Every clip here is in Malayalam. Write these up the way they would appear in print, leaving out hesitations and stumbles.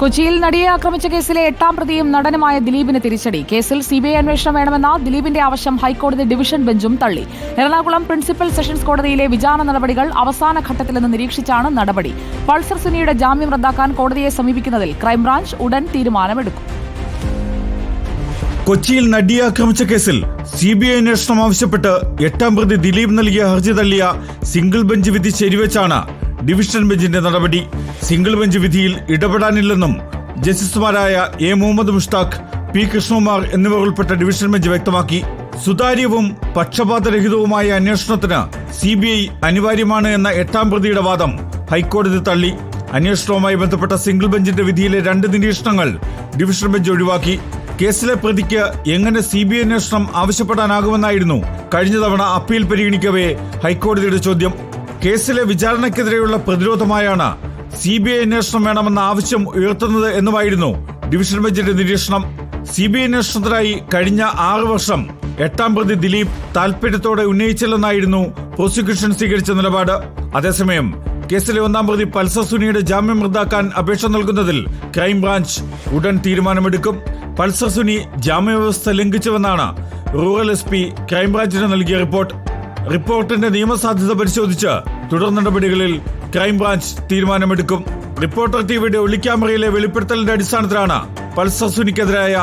കൊച്ചിയിൽ നടിയെ ആക്രമിച്ച കേസിലെ 8ാം പ്രതിയും നടനുമായ ദിലീപിന് തിരിച്ചടി. കേസിൽ സിബിഐ അന്വേഷണം വേണമെന്ന ദിലീപിന്റെ ആവശ്യം ഹൈക്കോടതി ഡിവിഷൻ ബെഞ്ചും തള്ളി. എറണാകുളം പ്രിൻസിപ്പൽ സെഷൻസ് കോടതിയിലെ വിചാരണ നടപടികൾ അവസാന ഘട്ടത്തിലെന്ന് നിരീക്ഷിച്ചാണ് നടപടി. പൾസർ സുനിയുടെ ജാമ്യം റദ്ദാക്കാൻ കോടതിയെ സമീപിക്കുന്നതിൽ ക്രൈംബ്രാഞ്ച് ഉടൻ തീരുമാനമെടുക്കും. കൊച്ചിയിൽ നടിയെ ആക്രമിച്ച കേസിൽ സിബിഐ അന്വേഷണം ആവശ്യപ്പെട്ട് 8ാം പ്രതി ദിലീപ് നൽകിയ ഹർജി തള്ളിയ സിംഗിൾ ബെഞ്ച് വിധി ശരിവെച്ചാണ് ഡിവിഷൻ ബെഞ്ചിന്റെ നടപടി. സിംഗിൾ ബെഞ്ച് വിധിയിൽ ഇടപെടാനില്ലെന്നും ജസ്റ്റിസുമാരായ എ മുഹമ്മദ് മുഷ്താഖ്, പി കൃഷ്ണകുമാർ എന്നിവർ ഉൾപ്പെട്ട ഡിവിഷൻ ബെഞ്ച് വ്യക്തമാക്കി. സുതാര്യവും പക്ഷപാതരഹിതവുമായ അന്വേഷണത്തിന് സിബിഐ അനിവാര്യമാണ് എന്ന 8ാം പ്രതിയുടെ വാദം ഹൈക്കോടതി തള്ളി. അന്വേഷണവുമായി ബന്ധപ്പെട്ട സിംഗിൾ ബെഞ്ചിന്റെ വിധിയിലെ 2 നിരീക്ഷണങ്ങൾ ഡിവിഷൻ ബെഞ്ച് ഒഴിവാക്കി. കേസിലെ പ്രതിക്ക് എങ്ങനെ സിബിഐ അന്വേഷണം ആവശ്യപ്പെടാനാകുമെന്നായിരുന്നു കഴിഞ്ഞ തവണ അപ്പീൽ പരിഗണിക്കവേ ഹൈക്കോടതിയുടെ ചോദ്യം. കേസിലെ വിചാരണയ്ക്കെതിരെയുള്ള പ്രതിരോധമായാണ് സിബിഐ അന്വേഷണം വേണമെന്ന ആവശ്യം ഉയർത്തുന്നത് എന്നുമായിരുന്നു ഡിവിഷൻ ബെഞ്ചിന്റെ നിരീക്ഷണം. സിബിഐ അന്വേഷണത്തിനായി കഴിഞ്ഞ 6 വർഷം 8ാം പ്രതി ദിലീപ് താൽപര്യത്തോടെ ഉന്നയിച്ചില്ലെന്നായിരുന്നു പ്രോസിക്യൂഷൻ സ്വീകരിച്ച നിലപാട്. അതേസമയം കേസിലെ 1ാം പ്രതി പൾസർ സുനിയുടെ ജാമ്യം റദ്ദാക്കാൻ അപേക്ഷ നൽകുന്നതിൽ ക്രൈംബ്രാഞ്ച് ഉടൻ തീരുമാനമെടുക്കും. പൾസർ സുനി ജാമ്യവ്യവസ്ഥ ലംഘിച്ചുവെന്നാണ് റൂറൽ SP ക്രൈംബ്രാഞ്ചിന് നൽകിയ റിപ്പോർട്ടിന്റെ നിയമസാധ്യത പരിശോധിച്ച് തുടർ നടപടികളിൽ ക്രൈംബ്രാഞ്ച് തീരുമാനമെടുക്കും. റിപ്പോർട്ടർ ടിവിയുടെ ഒളിക്യാമറയിലെ വെളിപ്പെടുത്തലിന്റെ അടിസ്ഥാനത്തിലാണ് പൾസർ സുനിക്കെതിരായ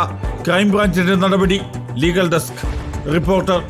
ക്രൈംബ്രാഞ്ചിന്റെ നടപടി. Legal desk reporter.